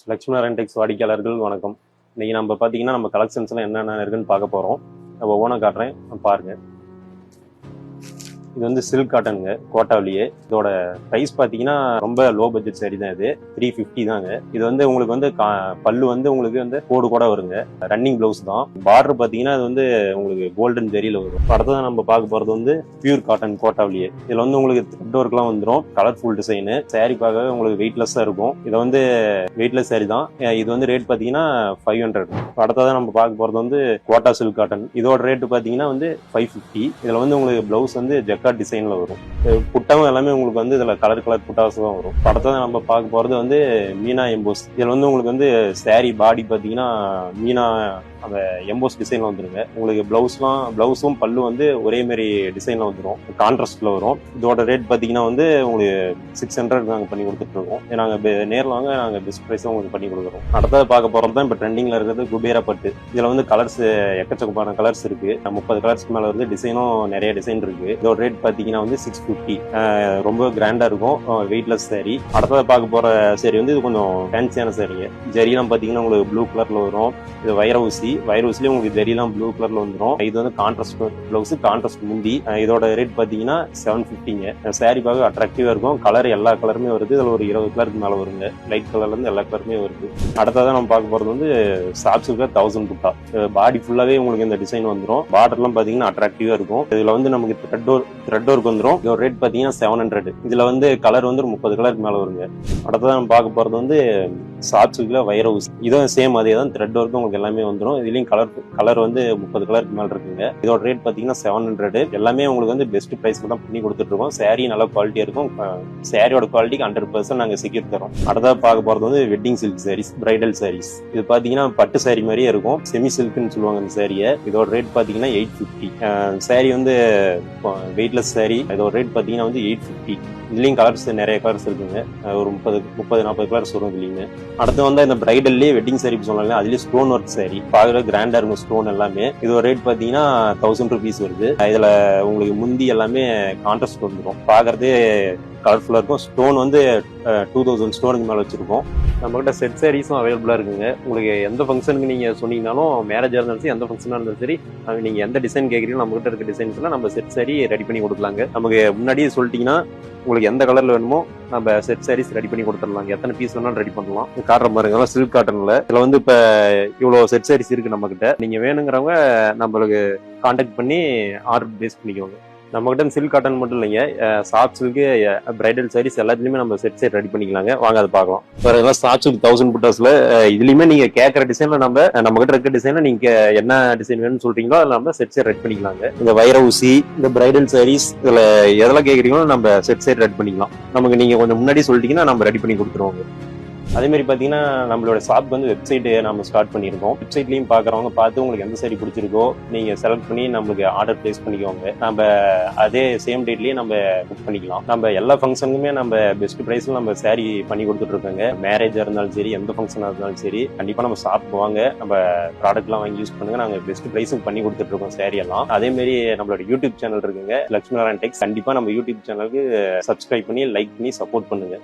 லக்ஷ்மி நாராயண் டெக்ஸ் வாடிக்கையாளர்கள் வணக்கம். இன்னைக்கு நம்ம பார்த்தீங்கன்னா நம்ம கலெக்ஷன்ஸ்லாம் என்னென்ன இருக்குன்னு பார்க்க போகிறோம். நம்ம ஓனாக காட்டுறேன், பாருங்க. இது வந்து சில்க் காட்டனுங்க, கோட்டாவிலேயே. இதோட ப்ரைஸ் பார்த்தீங்கன்னா ரொம்ப லோ பட்ஜெட் சாரி தான். இது 350 தாங்க. இது வந்து உங்களுக்கு வந்து பல்லு வந்து உங்களுக்கு வந்து கோடு கூட வருங்க. ரன்னிங் பிளவுஸ் தான். பார்டர் பார்த்தீங்கன்னா இது வந்து உங்களுக்கு கோல்டன் ஜெரியில வரும். அடுத்ததான் நம்ம பார்க்க போகிறது வந்து பியூர் காட்டன் கோட்டாவிலேயே. இதில் வந்து உங்களுக்கு த்ரெட் ஒர்க்லாம் வந்துடும், கலர்ஃபுல் டிசைனு. சாரி பார்க்கவே உங்களுக்கு வெயிட்லெஸ்ஸாக இருக்கும். இதை வந்து வெயிட்லெஸ் சாரி தான். இது வந்து ரேட் பார்த்தீங்கன்னா 500. அடுத்ததான் நம்ம பார்க்க போகிறது வந்து கோட்டா சில்க் காட்டன். இதோட ரேட்டு பார்த்தீங்கன்னா வந்து 550. இதில் வந்து உங்களுக்கு பிளவுஸ் வந்து ஜக்கார்ட் டிசைன்ல வரும். புட்டாவும் எல்லாமே உங்களுக்கு வந்து இதுல கலர் புட்டாஸ் தான் வரும். அடுத்தது நம்ம பார்க்க போறது வந்து மீனா எம்போஸ். இதுல வந்து உங்களுக்கு வந்து சாரி பாடி பாத்தீங்கன்னா மீனா அந்த எம்போஸ் டிசைன்ல வந்துருங்க. உங்களுக்கு பிளவுஸும் பல்லு வந்து ஒரே மாதிரி டிசைன்ல வந்துடும், கான்ட்ராஸ்ட்ல வரும். இதோட ரேட் பாத்தீங்கன்னா வந்து உங்களுக்கு 600 நாங்க பண்ணி கொடுத்துட்டு இருக்கோம். நாங்க நேரில் வாங்க, நாங்க பெஸ்ட் பிரைஸ் உங்களுக்கு பண்ணி கொடுக்குறோம். அடுத்தது பார்க்க போறது தான் இப்ப ட்ரெண்டிங்ல இருக்கிறது குபேரா பட்டு. இதுல வந்து கலர்ஸ் எக்கச்சக்கமான கலர்ஸ் இருக்கு. 30 கலர்ஸ்க்கு மேல வந்து டிசைனும் நிறைய டிசைன் இருக்கு. இதோட ரேட் பாத்தீங்கன்னா வந்து 650. ரொம்ப கிராண்டா இருக்கும், வெயிட்லெஸ் சாரி. அடுத்தது பார்க்க போற சாரி வந்து இது கொஞ்சம் ஃபேன்சியான சாரிங்க. ஜெரியெல்லாம் பாத்தீங்கன்னா உங்களுக்கு ப்ளூ கலர்ல வரும். இது வைரவுசிலேயே உங்களுக்கு ஜெரியெல்லாம் ப்ளூ கலர்ல வந்துடும். இது வந்து கான்ட்ராஸ்ட் பிளவுஸ், கான்ட்ராஸ்ட் முந்தி. இதோட ரேட் பாத்தீங்கன்னா 750ங்க. சாரி பார்க்க அட்ராக்டிவா இருக்கும். கலர் எல்லா கலருமே வருது. இதுல ஒரு 20 கலருக்கு மேல வருங்க. லைட் கலர்ல இருந்து எல்லா கலருமே வருது. அடுத்ததான் நம்ம பார்க்க போறது வந்து சாப்ஸ் 1000 புட்டா. பாடி ஃபுல்லாவே உங்களுக்கு இந்த டிசைன் வந்துடும். பார்டர்லாம் பாத்தீங்கன்னா அட்ராக்டிவா இருக்கும். இதுல வந்து நமக்கு த்ரெட் ஒர்க் வந்துடும். இதோட ரேட் பாத்தீங்கன்னா 700. இதுல வந்து கலர் வந்து ஒரு 30 கலருக்கு மேல வருங்க. அடுத்ததான் நம்ம பார்க்க போறது வந்து சாப்ஸ்ல வைரவுஸ். இதுவும் சேம் அதே தான், த்ரெட் ஒர்க் உங்களுக்கு எல்லாமே வந்துடும். இதுலயும் கலர் வந்து 30 கலருக்கு மேல இருக்குங்க. இதோட ரேட் பாத்தீங்கன்னா 700. எல்லாமே உங்களுக்கு வந்து பெஸ்ட் பிரைஸ்க்கு தான் பண்ணி கொடுத்துட்டு இருக்கோம். சாரி நல்ல குவாலிட்டியா இருக்கும். சாரியோட குவாலிட்டிக்கு 100% நாங்க செக்யூர் தரோம். அடுத்தா பார்க்க போறது வந்து wedding silk sarees, bridal sarees. இது பாத்தீங்கன்னா பட்டு சாரி மாதிரியே இருக்கும். செமி சில்க்னு சொல்லுவாங்க இந்த சாரியை. இதோட ரேட் பாத்தீங்கன்னா 850. சாரி வந்து வெயிட்லெஸ் சாரி. இதோட ரேட் பாத்தீங்கன்னா வந்து 850. இதுலயும் கலர்ஸ் நிறைய கலர்ஸ் இருக்குங்க. ஒரு 30-40 கலர்ஸ் வரும் இதுலயுமே. அடுத்து வந்து இந்த பிரைடல்லேயே வெட்டிங் சாரி சொன்னாங்க, அதுலயே ஸ்டோன் ஒர்க் சாரி. பார்க்கற கிராண்டா இருக்கும் ஸ்டோன் எல்லாமே. இதோட ரேட் பாத்தீங்கன்னா 1000 rupees வருது. இதுல உங்களுக்கு முந்தி எல்லாமே கான்ட்ராஸ்ட் வந்துடும். பாக்குறதே கலர்ஃபுல்லா இருக்கும். ஸ்டோன் வந்து 2000 ஸ்டோனுக்கு மேல வச்சிருக்கோம். நம்ம கிட்ட செட் சாரீஸும் அவைலபிளா இருக்குங்க. உங்களுக்கு எந்த ஃபங்க்ஷனுக்கு நீங்க சொன்னீங்கனாலும், மேரேஜா இருந்தாலும் சரி, எந்த ஃபங்க்ஷனா இருந்தாலும் சரி, நீங்க எந்த டிசைன் கேட்குறீங்களோ நம்ம கிட்ட இருக்க டிசைன்ஸ் எல்லாம் நம்ம செட் சாரி ரெடி பண்ணி கொடுக்கலாங்க. நமக்கு முன்னாடியே சொல்லிட்டீங்கன்னா உங்களுக்கு எந்த கலர்ல வேணுமோ நம்ம செட் சாரீஸ் ரெடி பண்ணி கொடுத்துடலாம். எத்தனை பீஸ் வேணாலும் ரெடி பண்ணலாம். காட்டுற மாதிரி சில்க் காட்டன்ல இதுல வந்து இப்ப இவ்வளவு செட் சாரீஸ் இருக்கு நம்ம கிட்ட. நீங்க வேணுங்கிறவங்க நம்மளுக்கு கான்டாக்ட் பண்ணி ஆர்டர் பிளேஸ் பண்ணிக்கோங்க. நம்ம கிட்ட சில்க் காட்டன் மட்டும் இல்லைங்க, சாஃப்ட் சில்க், பிரைடல் சாரீஸ் எல்லாத்துலயுமே நம்ம செட் ரெடி பண்ணிக்கலாங்க. வாங்க அதை பார்க்கலாம். வேற சாஃப்ட் சில்க் 1000 புட்டாஸ்ல இதுலயுமே நீங்க கேட்கற டிசைன்ல நம்ம கிட்ட இருக்க டிசைன்ல நீங்க என்ன டிசைன் வேணும்னு சொல்றீங்களோ அதில் நம்ம செட் ரெடி பண்ணிக்கலாங்க. இந்த வைர ஊசி, இந்த பிரைடல் சாரீஸ், இதுல எதெல்லாம் கேட்குறீங்களோ நம்ம செட் ரெடி பண்ணிக்கலாம். நமக்கு நீங்க கொஞ்சம் முன்னாடி சொல்லிட்டீங்கன்னா நம்ம ரெடி பண்ணி கொடுத்துருவோங்க. அதே மாதிரி பார்த்தீங்கன்னா நம்மளோட ஷாப் வந்து வெப்சைட்டு நம்ம ஸ்டார்ட் பண்ணியிருக்கோம். வெப்சைட்லையும் பார்க்குறவங்க பார்த்து உங்களுக்கு எந்த சாரி பிடிச்சிருக்கோ நீங்கள் செலக்ட் பண்ணி நம்மளுக்கு ஆர்டர் பிளேஸ் பண்ணிக்கோங்க. நம்ம அதே சேம் டேட்லேயே நம்ம புக் பண்ணிக்கலாம். நம்ம எல்லா ஃபங்க்ஷனுக்குமே நம்ம பெஸ்ட் ப்ரைஸில் நம்ம சாரி பண்ணி கொடுத்துட்ருக்கோங்க. மேரேஜாக இருந்தாலும் சரி, எந்த ஃபங்க்ஷனாக இருந்தாலும் சரி, கண்டிப்பாக நம்ம ஷாப் வாங்க, நம்ம ப்ராடக்ட்லாம் வாங்கி யூஸ் பண்ணுங்க. நாங்கள் பெஸ்ட் ப்ரைஸும் பண்ணி கொடுத்துட்ருக்கோம் சாரி எல்லாம். அதே மாதிரி நம்மளோட யூடியூப் சேனல் இருக்குங்க, லக்ஷ்மி நாராயண் டெக்ஸ். கண்டிப்பாக நம்ம யூடியூப் சேனலுக்கு சப்ஸ்கிரைப் பண்ணி லைக் பண்ணி சப்போர்ட் பண்ணுங்க.